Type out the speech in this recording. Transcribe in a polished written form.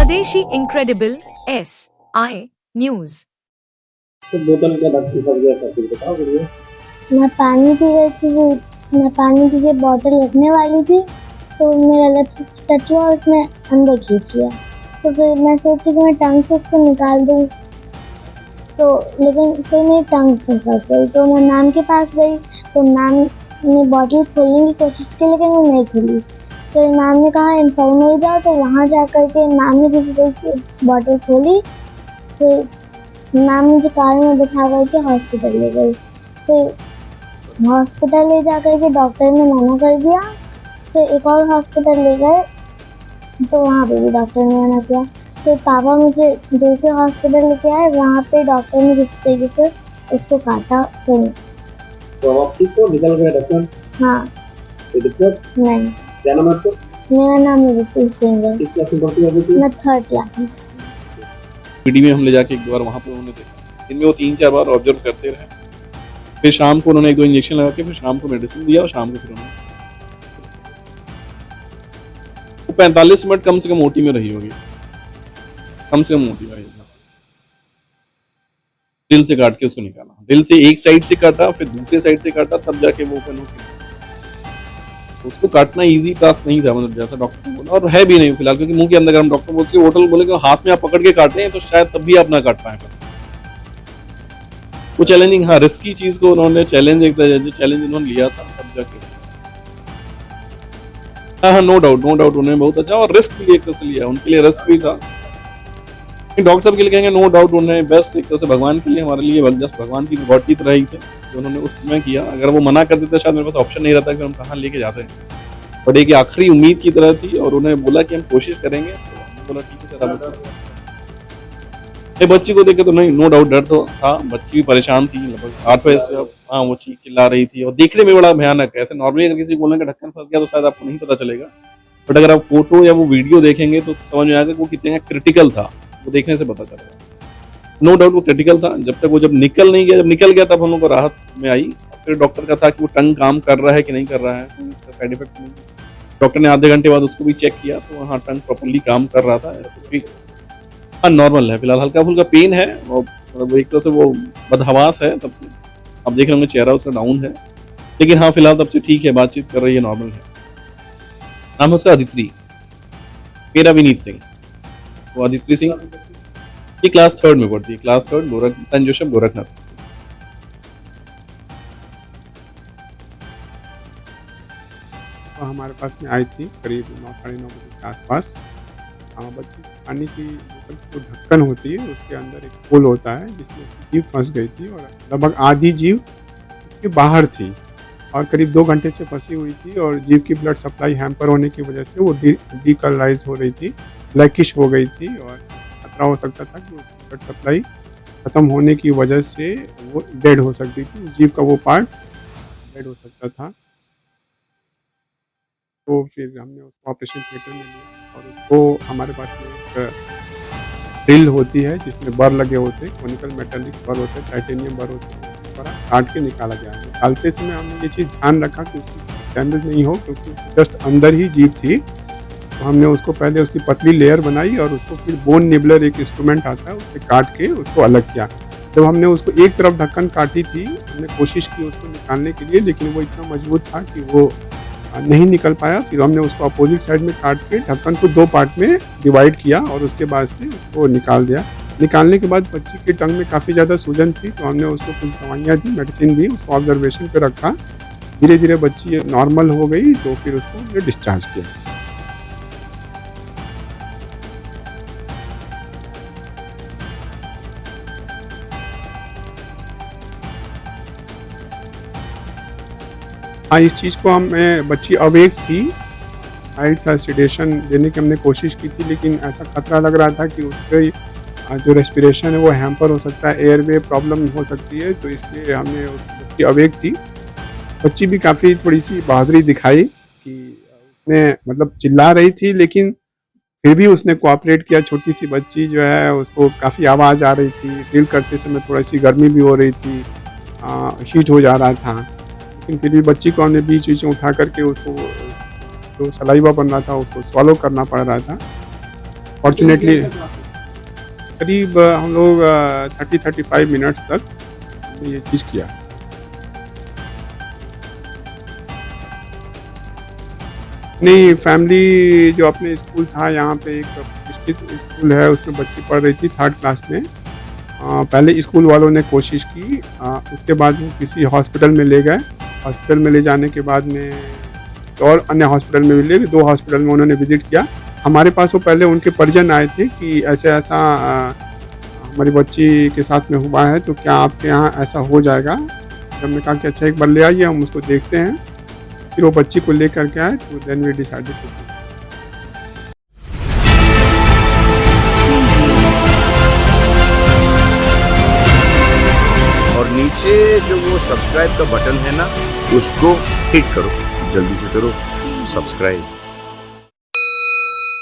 स्वदेशी incredible SI news. तो बोतल का ढक्कन फट गया था, फिर बताओ भैया। मैं पानी पी रही थी, मैं पानी पी के बोतल रखने वाली थी तो मेरा लिप्स टच हुआ, उसने अंदर खींच लिया। तो फिर मैं सोची कि मैं टंग से उसको निकाल दूँ, तो लेकिन फिर मेरी टंग से फंस गई। तो मैं मैम के पास गई तो मैम ने बोतल खोलने की कोशिश की लेकिन वो नहीं खुली। फिर मैम ने कहा इन्फर्मरी जाओ, तो वहाँ जा कर के मैम ने किसी तरह से बोतल खोली। फिर मैम मुझे कार में बिठा कर के हॉस्पिटल ले गई। फिर हॉस्पिटल ले जा कर के डॉक्टर ने मना कर दिया। फिर एक और हॉस्पिटल ले गए तो वहाँ पे भी डॉक्टर ने मना किया। फिर पापा मुझे दूसरे हॉस्पिटल लेके आए, वहाँ पे डॉक्टर ने किसी तरीके से उसको काटा। फिर तो आप ठीक हो, निकल गया ढक्कन? हाँ। कोई दिक्कत नहीं। क्या नाम है आपका? मेरा नाम नितिन सिंह है। किस क्लास में पढ़ती हो अभी? मैं 3rd क्लास में। पीडी में हम ले जाके एक दो बार वहाँ पे उन्होंने देखा, दिन में वो 3-4 बार ऑब्जर्व करते रहे। फिर शाम को उन्होंने 1-2 इंजेक्शन लगा के फिर शाम को मेडिसिन दिया और शाम को फिर उन्होंने 45 मिनट कम से कम ओटी में रही होगी, कम से कम ओटी में रही होगी। दिल से काट के उसको निकाला, दिल से एक साइड से काटा फिर दूसरे साइड से काटा, तब जाके वो ओपन होगी। उसको काटना इजी टास्क नहीं था, मतलब जैसा डॉक्टर ने बोला, और है भी नहीं फिलहाल, क्योंकि मुंह के अंदर हम डॉक्टर बोलते हैं होटल बोले कि हाथ में आप पकड़ के काट रहे हैं तो शायद तब भी आप ना काट पाए। वो चैलेंजिंग, हाँ रिस्की चीज को उन्होंने चैलेंज, एक चैलेंज उन्होंने लिया था तब जाके। हाँ नो डाउट उन्होंने बहुत अच्छा और रिस्क भी एक तरह से लिया, उनके लिए रिस्क भी था। डॉक्टर साहब के लिए कहेंगे नो डाउट उन्होंने बेस्ट, एक तरह से भगवान के लिए, हमारे लिए जस्ट भगवान की गॉड की तरह ही थे जो उन्होंने उस समय किया। अगर वो मना कर देते शायद मेरे पास ऑप्शन नहीं रहता कि हम कहाँ लेके जाते हैं, बट एक आखिरी उम्मीद की तरह थी और उन्होंने बोला कि हम कोशिश करेंगे, तो हमने बोला ठीक है सर। अब बच्ची को देखे तो नहीं, नो डाउट डर तो था, बच्ची भी परेशान थी लगभग 8 बजे से। हाँ वो चीख चिल्ला रही थी और देखने में बड़ा भयानक है। ऐसे नॉर्मली अगर किसी को बोलने का ढक्कन फंस गया तो शायद आपको नहीं पता चलेगा, बट अगर आप फोटो या वो वीडियो देखेंगे तो समझ में आएगा कि वो कितना क्रिटिकल था, वो देखने से पता चलेगा। नो डाउट वो क्रिटिकल था। जब निकल नहीं गया, जब निकल गया तब हम लोग को राहत में आई। फिर डॉक्टर का था कि वो टंग काम कर रहा है कि नहीं कर रहा है, तो इसका साइड इफेक्ट नहीं। डॉक्टर ने आधे घंटे बाद उसको भी चेक किया तो वहाँ टंग प्रॉपर्ली काम कर रहा था। इसको भी हाँ नॉर्मल है फिलहाल, हल्का फुल्का पेन है और मतलब एक तरह से वो बदहवास है तब से। आप देख रहे होंगे चेहरा उसका डाउन है, लेकिन हाँ फिलहाल तब से ठीक है, बातचीत कर रही है, नॉर्मल है। नाम है उसका अदिति, मेरा विनीत सिंह। वो अदिति सिंह ये क्लास 3rd में पढ़ती है, class 3rd Saint Joseph Gorakhnath school. तो हमारे पास में आई थी करीब 9-9:30 बजे के आसपास। बच्ची पानी की बोतल जो ढक्कन होती है उसके अंदर एक होल होता है जिसमें जीभ फंस गई थी और लगभग आधी जीभ उसके बाहर थी और करीब 2 घंटे से फंसी हुई थी और जीभ की ब्लड सप्लाई हैम्पर होने की वजह से वो डीकलराइज हो रही थी, ब्लैकिश हो गई थी और खतरा हो सकता था कि उसकी ब्लड सप्लाई ख़त्म होने की वजह से वो डेड हो सकती थी, जीभ का वो पार्ट डेड हो सकता था। तो फिर हमने उसको ऑपरेशन थिएटर में लिया और उसको हमारे पास में एक ड्रिल होती है जिसमें बर लगे होते हैं, कोनिकल मेटालिक बर होते हैं, टाइटेनियम बर होते हैं, द्वारा काट के निकाला गया। निकालते समय हमने ये चीज़ ध्यान रखा कि उसकी डैमेज नहीं हो, क्योंकि जस्ट अंदर ही जीभ थी। तो हमने उसको पहले उसकी पतली लेयर बनाई और उसको फिर बोन निबलर एक इंस्ट्रूमेंट आता है उससे काट के उसको अलग किया। जब हमने उसको एक तरफ ढक्कन काटी थी, हमने कोशिश की उसको निकालने के लिए, लेकिन वो इतना मजबूत था कि वो नहीं निकल पाया। फिर हमने उसको अपोजिट साइड में काट के ढक्कन को 2 पार्ट में डिवाइड किया और उसके बाद से उसको निकाल दिया। निकालने के बाद बच्ची की टंग में काफ़ी ज़्यादा सूजन थी, तो हमने उसको कुछ दवाइयाँ दी, मेडिसिन दी, उसको ऑब्जर्वेशन पे रखा। धीरे धीरे बच्ची नॉर्मल हो गई तो फिर उसको हमने डिस्चार्ज किया। हाँ, इस चीज़ को हमें, बच्ची अवेक थी, हाइट सा सेडेशन देने की हमने कोशिश की थी, लेकिन ऐसा खतरा लग रहा था कि उसके जो रेस्पिरेशन है वो हैम्पर हो सकता है, एयरवे प्रॉब्लम हो सकती है, तो इसलिए हमने बच्ची अवेक थी। बच्ची भी काफ़ी थोड़ी सी बहादुरी दिखाई कि उसने मतलब चिल्ला रही थी लेकिन फिर भी उसने कोऑपरेट किया। छोटी सी बच्ची जो है उसको काफ़ी आवाज़ आ रही थी, ड्रिल करते समय थोड़ी सी गर्मी भी हो रही थी, हीट हो जा रहा था, लेकिन फिर भी बच्ची को हमने बीच में उठा करके उसको जो सलाइवा बन रहा था उसको स्वॉलो करना पड़ रहा था। फॉर्चुनेटली करीब हम लोग 30-35 मिनट्स तक हमने ये चीज़ किया। नहीं, फैमिली जो अपने स्कूल था यहाँ पे एक प्रतिष्ठित स्कूल है, उसमें बच्ची पढ़ रही थी 3rd क्लास में। पहले स्कूल वालों ने कोशिश की, उसके बाद वो किसी हॉस्पिटल में ले गए। हॉस्पिटल में ले जाने के बाद में और अन्य हॉस्पिटल में भी ले गए, 2 हॉस्पिटल में उन्होंने विजिट किया। हमारे पास वो पहले उनके परिजन आए थे कि ऐसा हमारी बच्ची के साथ में हुआ है, तो क्या आपके यहाँ ऐसा हो जाएगा? जब हमने कहा कि अच्छा एक बार ले आइए, हम उसको देखते हैं। फिर वो बच्ची को लेकर के आए, तो देन वी डिसाइडेड टू। और नीचे जो वो सब्सक्राइब का बटन है ना, उसको हिट करो, जल्दी से करो सब्सक्राइब।